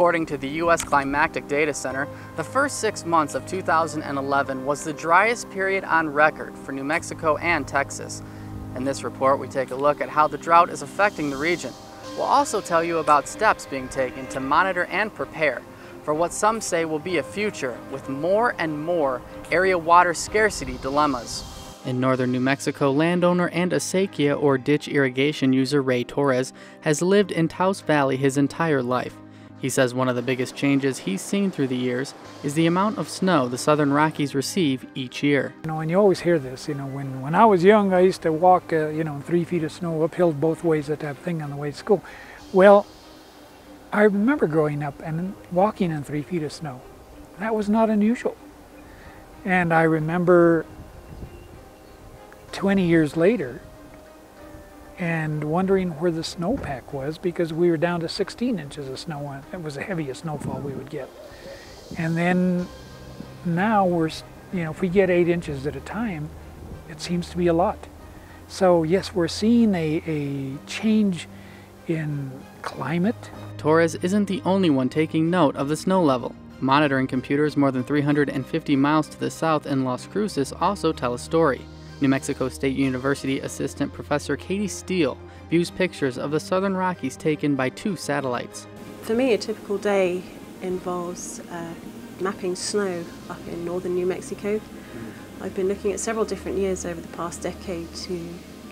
According to the U.S. Climactic Data Center, the first 6 months of 2011 was the driest period on record for New Mexico and Texas. In this report, we take a look at how the drought is affecting the region. We'll also tell you about steps being taken to monitor and prepare for what some say will be a future with more and more area water scarcity dilemmas. In northern New Mexico, landowner and acequia or ditch irrigation user Rey Torres has lived in Taos Valley his entire life. He says one of the biggest changes he's seen through the years is the amount of snow the Southern Rockies receive each year. And you always hear this, when I was young, I used to walk, 3 feet of snow uphill both ways, that type of thing on the way to school. Well, I remember growing up and walking in 3 feet of snow. That was not unusual. And I remember 20 years later and wondering where the snowpack was, because we were down to 16 inches of snow. It was the heaviest snowfall we would get. And then now we're, if we get 8 inches at a time, it seems to be a lot. So yes, we're seeing a change in climate. Torres isn't the only one taking note of the snow level. Monitoring computers more than 350 miles to the south in Las Cruces also tell a story. New Mexico State University Assistant Professor Steele views pictures of the Southern Rockies taken by 2 satellites. For me, a typical day involves mapping snow up in northern New Mexico. I've been looking at several different years over the past decade to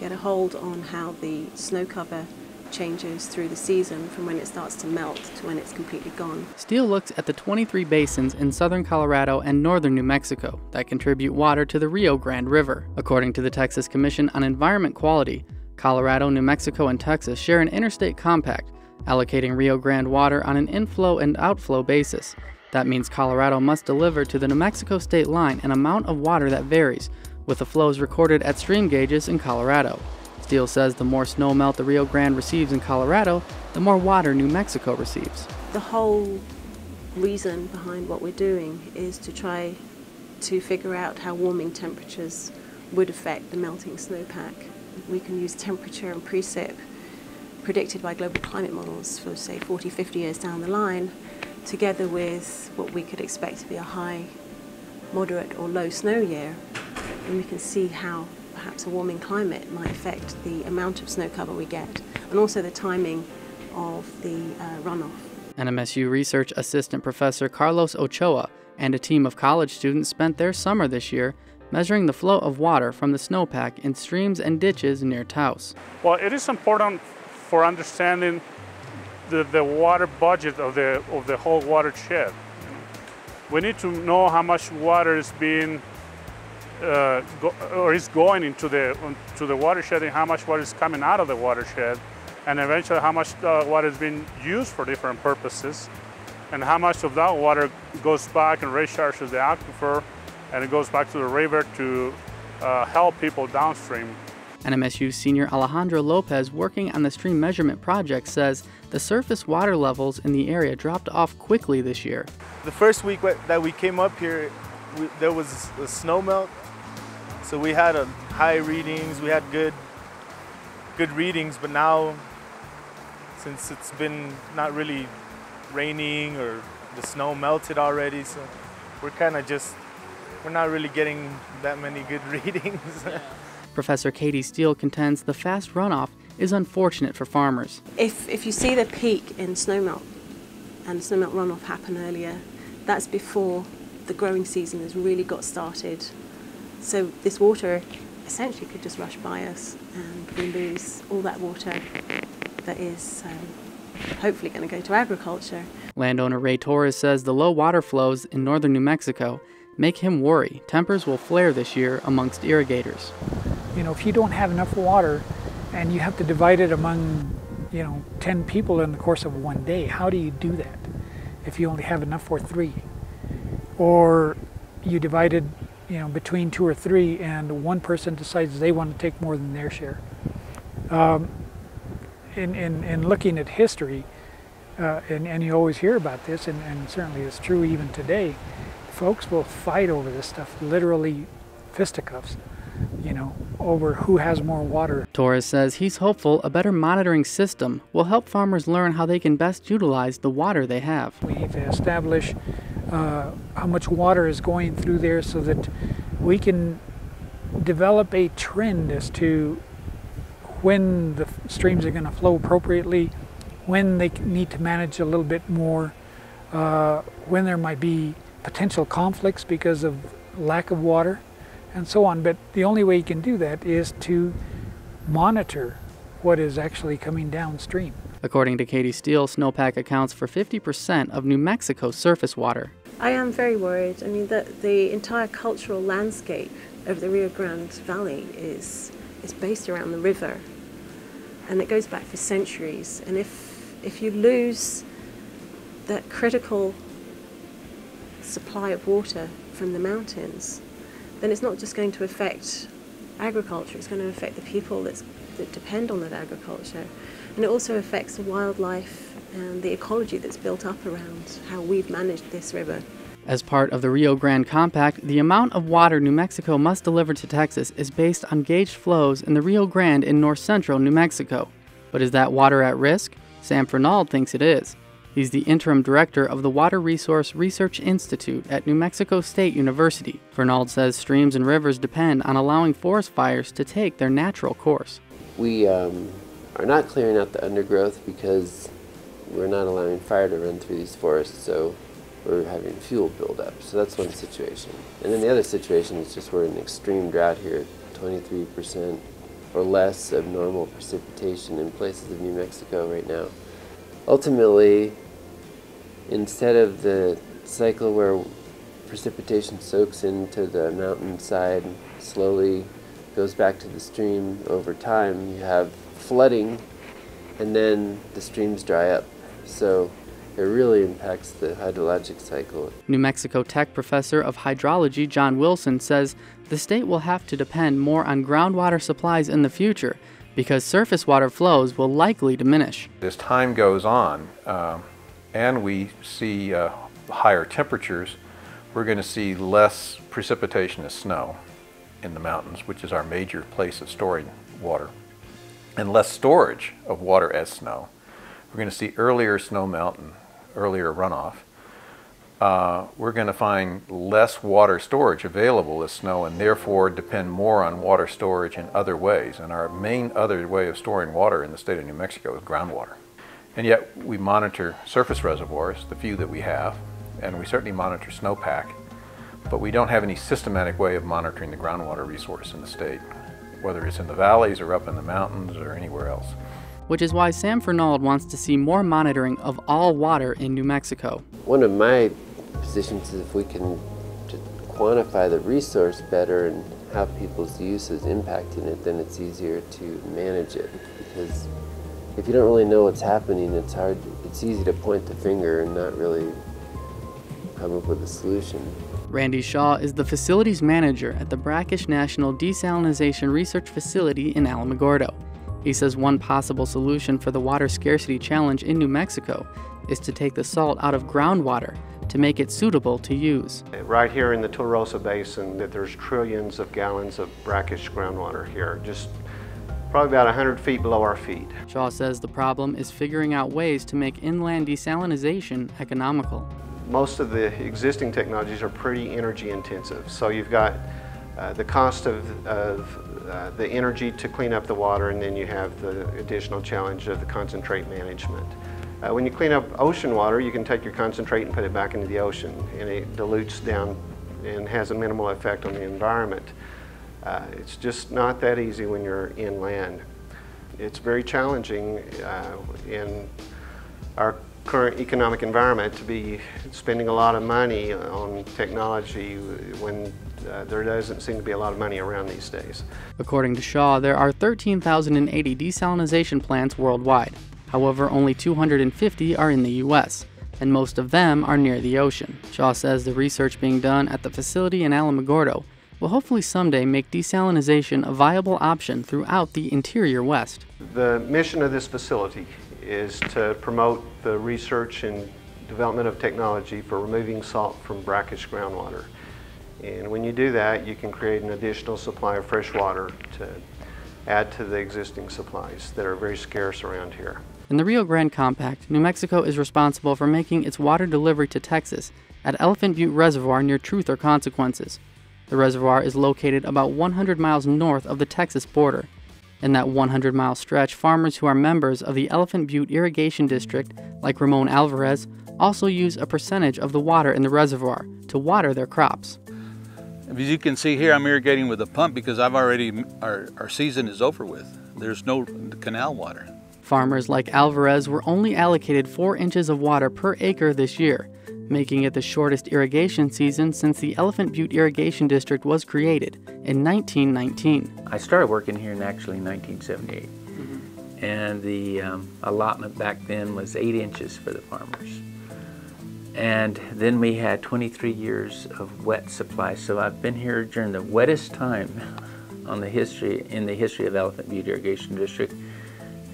get a hold on how the snow cover changes through the season from when it starts to melt to when it's completely gone. Steele looks at the 23 basins in southern Colorado and northern New Mexico that contribute water to the Rio Grande River. According to the Texas Commission on Environment Quality, Colorado, New Mexico, and Texas share an interstate compact, allocating Rio Grande water on an inflow and outflow basis. That means Colorado must deliver to the New Mexico state line an amount of water that varies, with the flows recorded at stream gauges in Colorado. Steele says the more snow melt the Rio Grande receives in Colorado, the more water New Mexico receives. The whole reason behind what we're doing is to try to figure out how warming temperatures would affect the melting snowpack. We can use temperature and precip predicted by global climate models for, say, 40, 50 years down the line, together with what we could expect to be a high, moderate or low snow year, and we can see how perhaps a warming climate might affect the amount of snow cover we get, and also the timing of the runoff. NMSU Research Assistant Professor Carlos Ochoa and a team of college students spent their summer this year measuring the flow of water from the snowpack in streams and ditches near Taos. Well, it is important for understanding the water budget of the whole watershed. We need to know how much water is being is going into the watershed, and how much water is coming out of the watershed, and eventually how much water is being used for different purposes, and how much of that water goes back and recharges the aquifer, and it goes back to the river to help people downstream. NMSU senior Alejandro Lopez, working on the stream measurement project, says the surface water levels in the area dropped off quickly this year. The first week that we came up here, there was a snow melt. So we had high readings, we had good readings, but now, since it's been not really raining or the snow melted already, so we're not really getting that many good readings. Professor Steele contends the fast runoff is unfortunate for farmers. If you see the peak in snowmelt and snowmelt runoff happen earlier, that's before the growing season has really got started. So this water essentially could just rush by us, and we lose all that water that is hopefully going to go to agriculture. Landowner Rey Torres says the low water flows in northern New Mexico make him worry tempers will flare this year amongst irrigators. If you don't have enough water and you have to divide it among, 10 people in the course of one day, how do you do that if you only have enough for 3? Or you divide it between 2 or 3, and one person decides they want to take more than their share. In looking at history, and you always hear about this, and certainly it's true even today, folks will fight over this stuff, literally fisticuffs. over who has more water. Torres says he's hopeful a better monitoring system will help farmers learn how they can best utilize the water they have. We've established how much water is going through there so that we can develop a trend as to when the streams are going to flow appropriately, when they need to manage a little bit more, when there might be potential conflicts because of lack of water, and so on. But the only way you can do that is to monitor what is actually coming downstream. According to Katie Steele, snowpack accounts for 50% of New Mexico's surface water. I am very worried. I mean, the entire cultural landscape of the Rio Grande Valley is based around the river, and it goes back for centuries. And if you lose that critical supply of water from the mountains, then it's not just going to affect agriculture, it's going to affect the people that depend on that agriculture. And it also affects the wildlife and the ecology that's built up around how we've managed this river. As part of the Rio Grande Compact, the amount of water New Mexico must deliver to Texas is based on gauged flows in the Rio Grande in north-central New Mexico. But is that water at risk? Sam Fernald thinks it is. He's the interim director of the Water Resource Research Institute at New Mexico State University. Fernald says streams and rivers depend on allowing forest fires to take their natural course. We are not clearing out the undergrowth because we're not allowing fire to run through these forests, so we're having fuel buildup. So that's one situation. And then the other situation is just we're in extreme drought here, 23% or less of normal precipitation in places of New Mexico right now. Ultimately, instead of the cycle where precipitation soaks into the mountainside, slowly goes back to the stream over time, you have flooding, and then the streams dry up. So it really impacts the hydrologic cycle. New Mexico Tech professor of hydrology John Wilson says the state will have to depend more on groundwater supplies in the future because surface water flows will likely diminish. As time goes on and we see higher temperatures, we're going to see less precipitation as snow in the mountains, which is our major place of storing water, and less storage of water as snow. We're going to see earlier snow melt and earlier runoff. We're going to find less water storage available as snow, and therefore depend more on water storage in other ways. And our main other way of storing water in the state of New Mexico is groundwater. And yet we monitor surface reservoirs, the few that we have, and we certainly monitor snowpack, but we don't have any systematic way of monitoring the groundwater resource in the state, whether it's in the valleys or up in the mountains or anywhere else. Which is why Sam Fernald wants to see more monitoring of all water in New Mexico. One of my positions is if we can quantify the resource better and how people's use is impacting it, then it's easier to manage it. Because if you don't really know what's happening, it's easy to point the finger and not really come up with a solution. Randy Shaw is the facilities manager at the Brackish National Desalinization Research Facility in Alamogordo. He says one possible solution for the water scarcity challenge in New Mexico is to take the salt out of groundwater to make it suitable to use. Right here in the Tularosa Basin, that there's trillions of gallons of brackish groundwater here, just probably about 100 feet below our feet. Shaw says the problem is figuring out ways to make inland desalinization economical. Most of the existing technologies are pretty energy intensive. So you've got the cost of the energy to clean up the water, and then you have the additional challenge of the concentrate management. When you clean up ocean water, you can take your concentrate and put it back into the ocean, and it dilutes down and has a minimal effect on the environment. It's just not that easy when you're inland. It's very challenging in our current economic environment to be spending a lot of money on technology when there doesn't seem to be a lot of money around these days. According to Shaw, there are 13,080 desalinization plants worldwide. However, only 250 are in the U.S., and most of them are near the ocean. Shaw says the research being done at the facility in Alamogordo will hopefully someday make desalinization a viable option throughout the interior West. The mission of this facility is to promote the research and development of technology for removing salt from brackish groundwater. And when you do that, you can create an additional supply of fresh water to add to the existing supplies that are very scarce around here. In the Rio Grande Compact, New Mexico is responsible for making its water delivery to Texas at Elephant Butte Reservoir near Truth or Consequences. The reservoir is located about 100 miles north of the Texas border. In that 100-mile stretch, farmers who are members of the Elephant Butte Irrigation District, like Ramon Alvarez, also use a percentage of the water in the reservoir to water their crops. As you can see here, I'm irrigating with a pump because our season is over with. There's no canal water. Farmers like Alvarez were only allocated 4 inches of water per acre this year, making it the shortest irrigation season since the Elephant Butte Irrigation District was created in 1919. I started working here in actually 1978, and the allotment back then was 8 inches for the farmers. And then we had 23 years of wet supply, so I've been here during the wettest time in the history of Elephant Butte Irrigation District.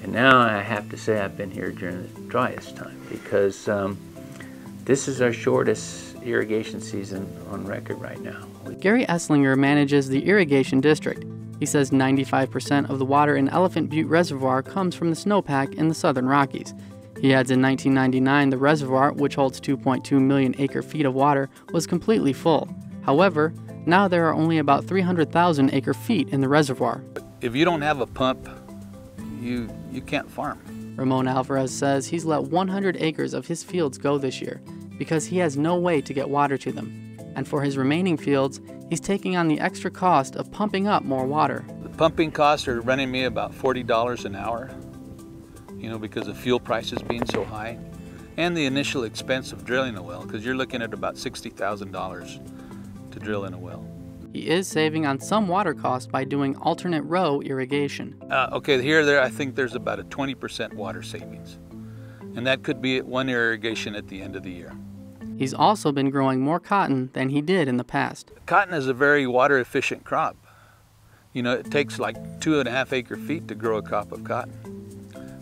And now I have to say I've been here during the driest time because this is our shortest irrigation season on record right now. Gary Esslinger manages the irrigation district. He says 95% of the water in Elephant Butte Reservoir comes from the snowpack in the southern Rockies. He adds in 1999 the reservoir, which holds 2.2 million acre-feet of water, was completely full. However, now there are only about 300,000 acre-feet in the reservoir. If you don't have a pump, you can't farm. Ramon Alvarez says he's let 100 acres of his fields go this year because he has no way to get water to them. And for his remaining fields, he's taking on the extra cost of pumping up more water. The pumping costs are running me about $40 an hour, because of fuel prices being so high, and the initial expense of drilling a well, because you're looking at about $60,000 to drill in a well. He is saving on some water costs by doing alternate row irrigation. Okay, there I think there's about a 20% water savings, and that could be one irrigation at the end of the year. He's also been growing more cotton than he did in the past. Cotton is a very water efficient crop. It takes like 2.5 acre-feet to grow a crop of cotton,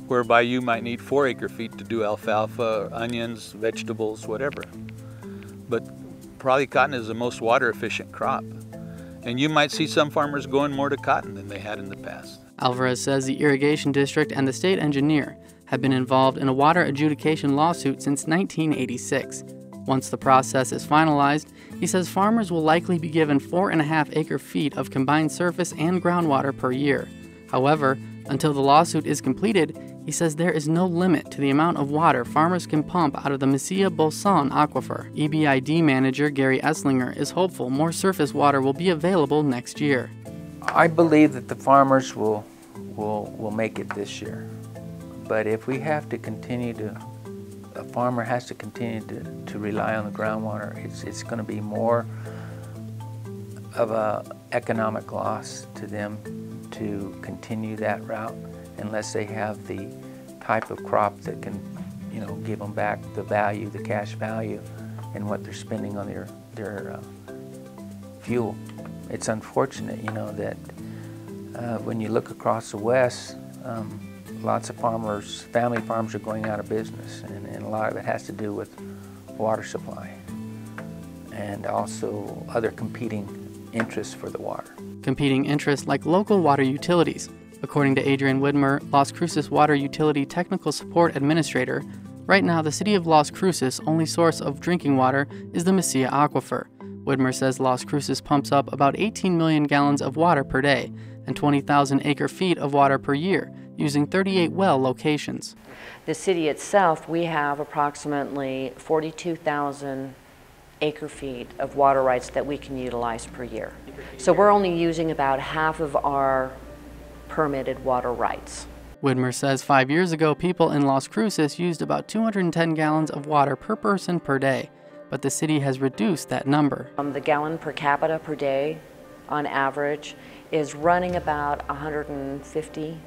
whereby you might need 4 acre-feet to do alfalfa, onions, vegetables, whatever. But probably cotton is the most water efficient crop. And you might see some farmers going more to cotton than they had in the past. Alvarez says the irrigation district and the state engineer have been involved in a water adjudication lawsuit since 1986. Once the process is finalized, he says farmers will likely be given 4.5 acre-feet of combined surface and groundwater per year. However, until the lawsuit is completed, he says there is no limit to the amount of water farmers can pump out of the Mesilla-Bolson Aquifer. EBID manager Gary Esslinger is hopeful more surface water will be available next year. I believe that the farmers will make it this year. But if we have to a farmer has to continue to rely on the groundwater, it's going to be more of an economic loss to them to continue that route unless they have the type of crop that can, give them back the value, the cash value, and what they're spending on their fuel. It's unfortunate, that when you look across the West, lots of farmers, family farms are going out of business, and a lot of it has to do with water supply and also other competing interests for the water. Competing interests like local water utilities. According to Adrian Widmer, Las Cruces Water Utility Technical Support Administrator, right now the city of Las Cruces' only source of drinking water is the Mesilla Aquifer. Widmer says Las Cruces pumps up about 18 million gallons of water per day and 20,000 acre-feet of water per year, using 38 well locations. The city itself, we have approximately 42,000 acre-feet of water rights that we can utilize per year. So we're only using about half of our permitted water rights. Widmer says 5 years ago, people in Las Cruces used about 210 gallons of water per person per day, but the city has reduced that number. The gallon per capita per day, on average, is running about 160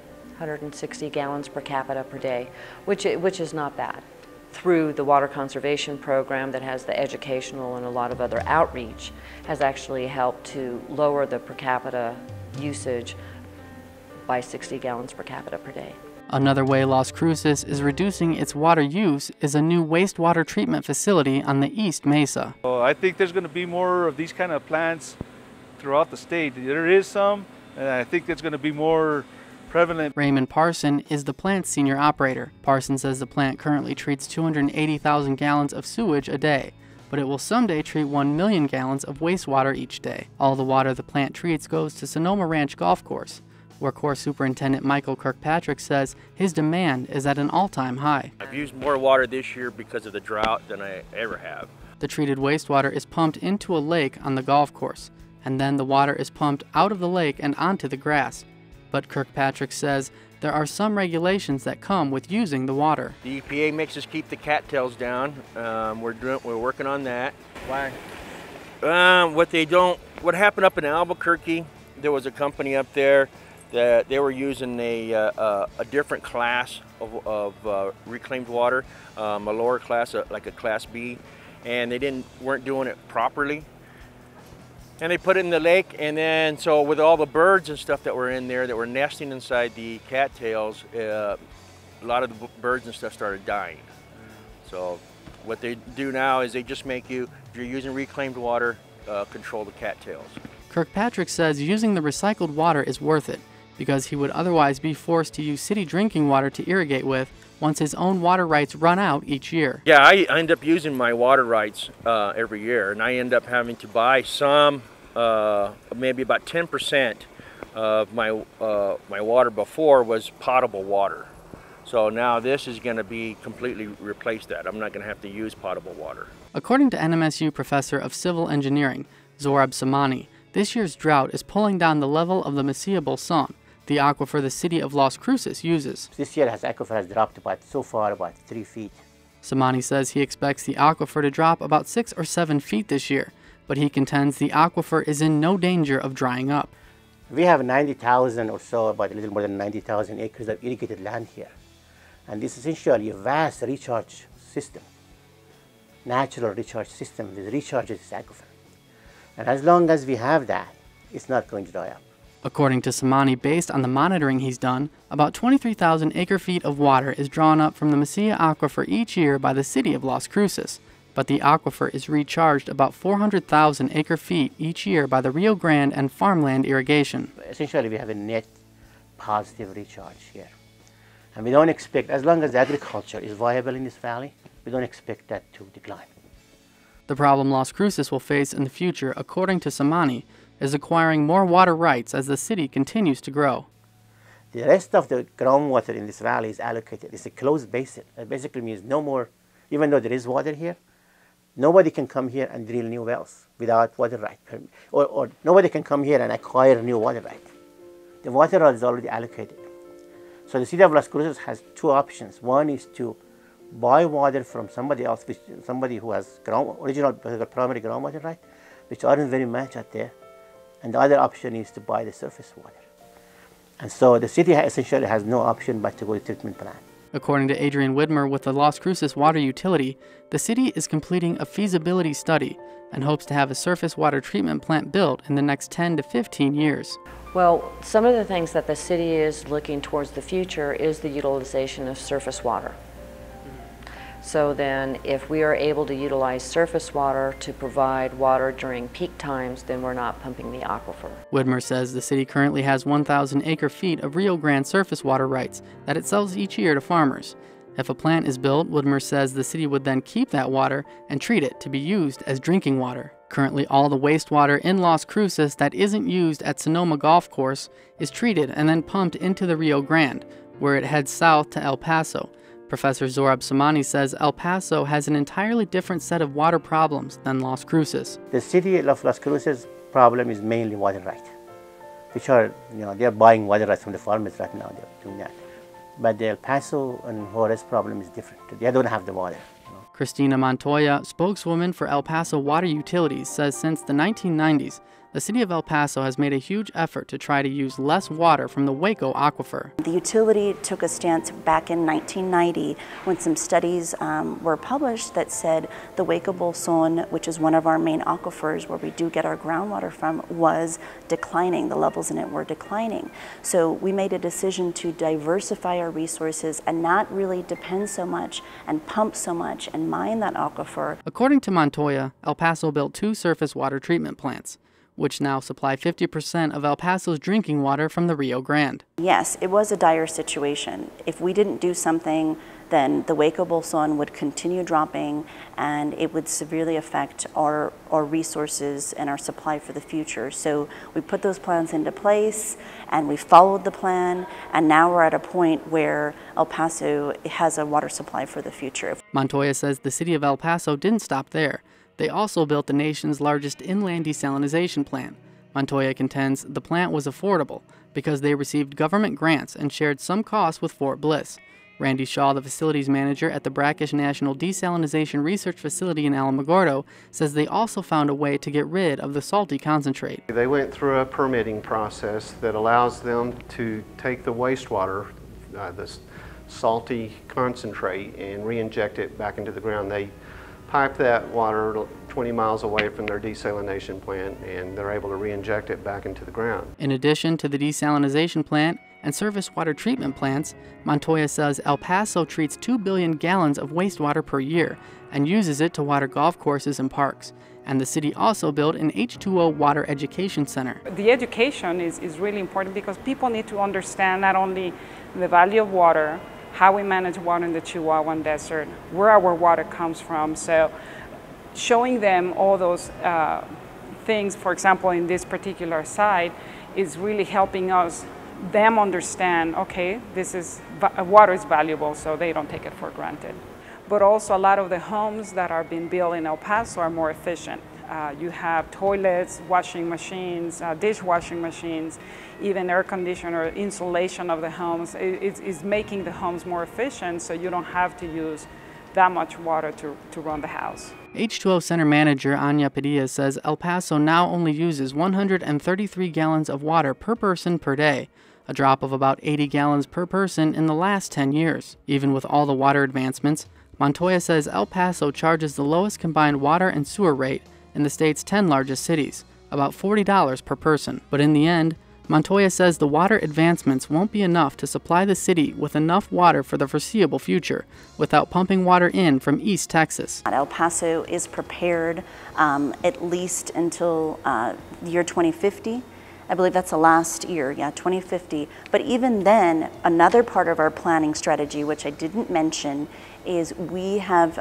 gallons per capita per day, which is not bad. Through the water conservation program that has the educational and a lot of other outreach, has actually helped to lower the per capita usage by 60 gallons per capita per day. Another way Las Cruces is reducing its water use is a new wastewater treatment facility on the East Mesa. Well, I think there's going to be more of these kind of plants throughout the state. There is some, and I think it's going to be more prevalent. Raymond Parson is the plant's senior operator. Parson says the plant currently treats 280,000 gallons of sewage a day, but it will someday treat 1 million gallons of wastewater each day. All the water the plant treats goes to Sonoma Ranch Golf Course, where Course Superintendent Michael Kirkpatrick says his demand is at an all-time high. I've used more water this year because of the drought than I ever have. The treated wastewater is pumped into a lake on the golf course, and then the water is pumped out of the lake and onto the grass. But Kirkpatrick says there are some regulations that come with using the water. The EPA makes us keep the cattails down. We're working on that. Why? What happened up in Albuquerque, there was a company up there that they were using a different class of reclaimed water, a lower class, like a Class B, and they weren't doing it properly. And they put it in the lake, and then so with all the birds and stuff that were in there that were nesting inside the cattails, a lot of the birds and stuff started dying. So what they do now is they just make you, if you're using reclaimed water, control the cattails. Kirkpatrick says using the recycled water is worth it, because he would otherwise be forced to use city drinking water to irrigate with once his own water rights run out each year. Yeah, I end up using my water rights every year, and I end up having to buy some, maybe about 10% of my water before was potable water. So now this is going to be completely replace that. I'm not going to have to use potable water. According to NMSU professor of civil engineering, Zorab Samani, this year's drought is pulling down the level of the Mesilla Bolson, the aquifer the city of Las Cruces uses. This year aquifer has dropped so far about 3 feet. Samani says he expects the aquifer to drop about 6 or 7 feet this year, but he contends the aquifer is in no danger of drying up. We have 90,000 or so, about a little more than 90,000 acres of irrigated land here. And this is essentially a vast recharge system, natural recharge system that recharges this aquifer. And as long as we have that, it's not going to dry up. According to Samani, based on the monitoring he's done, about 23,000 acre-feet of water is drawn up from the Mesilla Aquifer each year by the city of Las Cruces, but the aquifer is recharged about 400,000 acre-feet each year by the Rio Grande and farmland irrigation. Essentially, we have a net positive recharge here. And we don't expect, as long as agriculture is viable in this valley, we don't expect that to decline. The problem Las Cruces will face in the future, according to Samani, is acquiring more water rights as the city continues to grow. The rest of the groundwater in this valley is allocated. It's a closed basin. It basically means no more, even though there is water here, nobody can come here and drill new wells without water right. Or nobody can come here and acquire new water right. The water right is already allocated. So the city of Las Cruces has 2 options. One is to buy water from somebody else, somebody who has original primary groundwater right, which aren't very much out there. And the other option is to buy the surface water. And so the city essentially has no option but to go to treatment plant. According to Adrian Widmer with the Las Cruces Water Utility, the city is completing a feasibility study and hopes to have a surface water treatment plant built in the next 10 to 15 years. Well, some of the things that the city is looking towards the future is the utilization of surface water. So then if we are able to utilize surface water to provide water during peak times, then we're not pumping the aquifer. Widmer says the city currently has 1,000 acre-feet of Rio Grande surface water rights that it sells each year to farmers. If a plant is built, Widmer says the city would then keep that water and treat it to be used as drinking water. Currently, all the wastewater in Las Cruces that isn't used at Sonoma Golf Course is treated and then pumped into the Rio Grande, where it heads south to El Paso. Professor Zorab Samani says El Paso has an entirely different set of water problems than Las Cruces. The city of Las Cruces problem is mainly water right, which are, they're buying water rights from the farmers right now, they're doing that. But the El Paso and Juarez problem is different. They don't have the water. Christina Montoya, spokeswoman for El Paso Water Utilities, says since the 1990s, the city of El Paso has made a huge effort to try to use less water from the Waco aquifer. The utility took a stance back in 1990 when some studies were published that said the Waco Bolson, which is one of our main aquifers where we do get our groundwater from, was declining. The levels in it were declining. So we made a decision to diversify our resources and not really depend so much and pump so much and mine that aquifer. According to Montoya, El Paso built 2 surface water treatment plants, which now supply 50% of El Paso's drinking water from the Rio Grande. Yes, it was a dire situation. If we didn't do something, then the Waco Bolson would continue dropping and it would severely affect our resources and our supply for the future. So we put those plans into place and we followed the plan, and now we're at a point where El Paso has a water supply for the future. Montoya says the city of El Paso didn't stop there. They also built the nation's largest inland desalinization plant. Montoya contends the plant was affordable because they received government grants and shared some costs with Fort Bliss. Randy Shaw, the facilities manager at the Brackish National Desalinization Research Facility in Alamogordo, says they also found a way to get rid of the salty concentrate. They went through a permitting process that allows them to take the wastewater, this salty concentrate, and re-inject it back into the ground. They pipe that water 20 miles away from their desalination plant, and they're able to re-inject it back into the ground. In addition to the desalinization plant and surface water treatment plants, Montoya says El Paso treats 2 billion gallons of wastewater per year and uses it to water golf courses and parks. And the city also built an H2O water education center. The education is really important because people need to understand not only the value of water, how we manage water in the Chihuahuan Desert, where our water comes from. So showing them all those things, for example, in this particular site, is really helping them understand, okay, water is valuable, so they don't take it for granted. But also a lot of the homes that are being built in El Paso are more efficient. You have toilets, washing machines, dishwashing machines, even air conditioner, insulation of the homes. It's making the homes more efficient, so you don't have to use that much water to run the house. H2O Center Manager Anya Padilla says El Paso now only uses 133 gallons of water per person per day, a drop of about 80 gallons per person in the last 10 years. Even with all the water advancements, Montoya says El Paso charges the lowest combined water and sewer rate in the state's 10 largest cities, about $40 per person. But in the end, Montoya says the water advancements won't be enough to supply the city with enough water for the foreseeable future without pumping water in from East Texas. El Paso is prepared at least until the year 2050. I believe that's the last year, 2050. But even then, another part of our planning strategy, which I didn't mention, is we have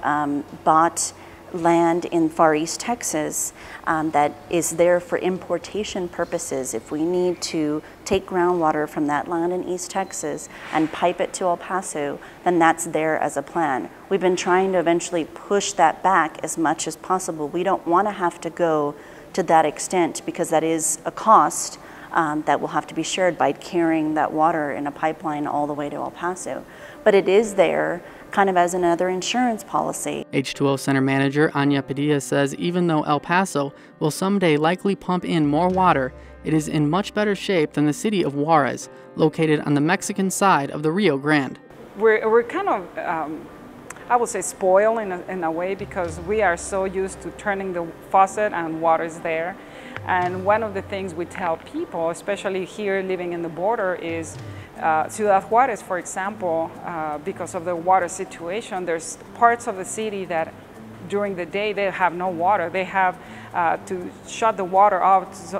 bought land in Far East Texas that is there for importation purposes. If we need to take groundwater from that land in East Texas and pipe it to El Paso, then that's there as a plan. We've been trying to eventually push that back as much as possible. We don't want to have to go to that extent because that is a cost that will have to be shared by carrying that water in a pipeline all the way to El Paso. But it is there kind of as another insurance policy. H2O Center Manager Anya Padilla says even though El Paso will someday likely pump in more water, it is in much better shape than the city of Juarez, located on the Mexican side of the Rio Grande. We're kind of, I would say, spoiled in a way because we are so used to turning the faucet and water is there. And one of the things we tell people, especially here living in the border, is Ciudad Juarez, for example, because of the water situation, there's parts of the city that during the day they have no water. They have to shut the water off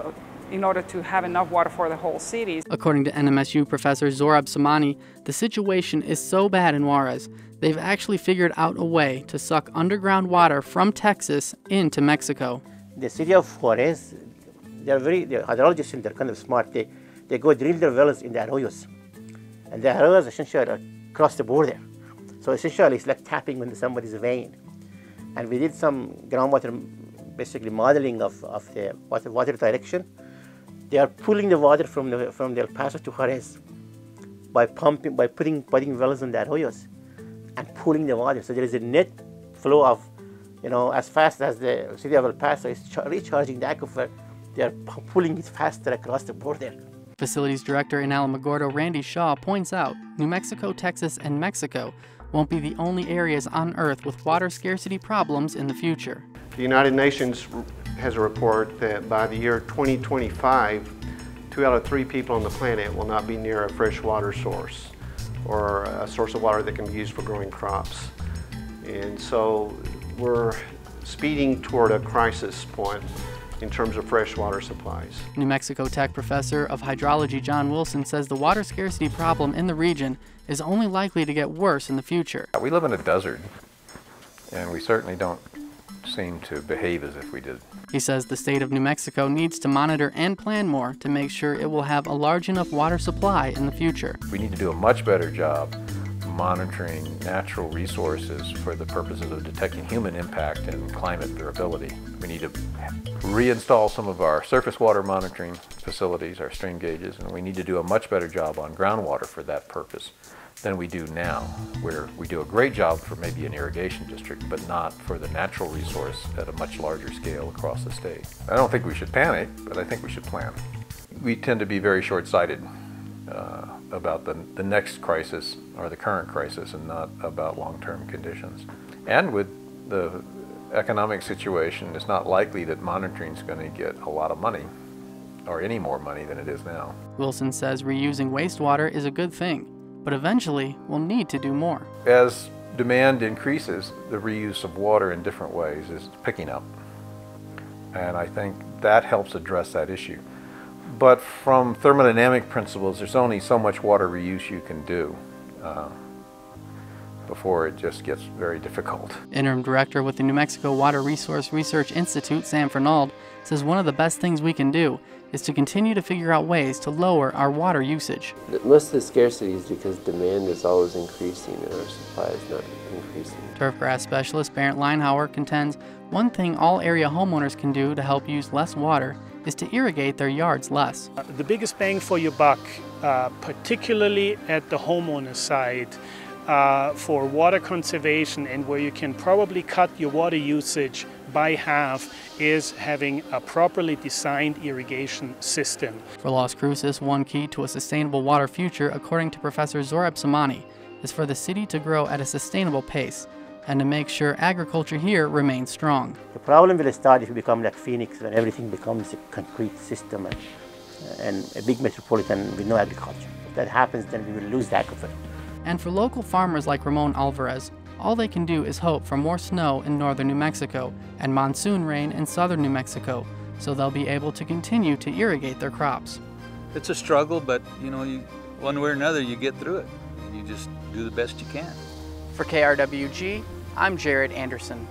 in order to have enough water for the whole city. According to NMSU professor Zorab Samani, the situation is so bad in Juarez, they've actually figured out a way to suck underground water from Texas into Mexico. The city of Juarez, the hydrologists, they're kind of smart. They go drill their wells in the arroyos. And the arroyos essentially are across the border. So essentially it's like tapping into somebody's vein. And we did some groundwater, basically modeling of the water direction. They are pulling the water from the El Paso to Juarez by putting wells in the arroyos and pulling the water. So there is a net flow of, as fast as the city of El Paso is recharging the aquifer, they are pulling it faster across the border. Facilities Director in Alamogordo, Randy Shaw, points out New Mexico, Texas, and Mexico won't be the only areas on Earth with water scarcity problems in the future. The United Nations has a report that by the year 2025, 2 out of 3 people on the planet will not be near a fresh water source or a source of water that can be used for growing crops. And so we're speeding toward a crisis point in terms of fresh water supplies. New Mexico Tech professor of hydrology John Wilson says the water scarcity problem in the region is only likely to get worse in the future. We live in a desert, and we certainly don't seem to behave as if we did. He says the state of New Mexico needs to monitor and plan more to make sure it will have a large enough water supply in the future. We need to do a much better job monitoring natural resources for the purposes of detecting human impact and climate durability. We need to reinstall some of our surface water monitoring facilities, our stream gauges, and we need to do a much better job on groundwater for that purpose than we do now, where we do a great job for maybe an irrigation district, but not for the natural resource at a much larger scale across the state. I don't think we should panic, but I think we should plan. We tend to be very short-sighted about the next crisis or the current crisis and not about long-term conditions. And with the economic situation, it's not likely that monitoring is going to get a lot of money or any more money than it is now. Wilson says reusing wastewater is a good thing, but eventually we'll need to do more. As demand increases, the reuse of water in different ways is picking up. And I think that helps address that issue. But from thermodynamic principles, there's only so much water reuse you can do before it just gets very difficult. Interim Director with the New Mexico Water Resource Research Institute, Sam Fernald, says one of the best things we can do is to continue to figure out ways to lower our water usage. Most of the scarcity is because demand is always increasing and our supply is not increasing. Turfgrass specialist Barrett Leinhauer contends one thing all area homeowners can do to help use less water is to irrigate their yards less. The biggest bang for your buck, particularly at the homeowner side, for water conservation and where you can probably cut your water usage by half, is having a properly designed irrigation system. For Las Cruces, one key to a sustainable water future, according to Professor Zorab Samani, is for the city to grow at a sustainable pace and to make sure agriculture here remains strong. The problem will start if we become like Phoenix, when everything becomes a concrete system and a big metropolitan with no agriculture. If that happens, then we will lose the aquifer. And for local farmers like Ramon Alvarez, all they can do is hope for more snow in northern New Mexico and monsoon rain in southern New Mexico, so they'll be able to continue to irrigate their crops. It's a struggle, but one way or another you get through it. You just do the best you can. For KRWG, I'm Jared Andersen.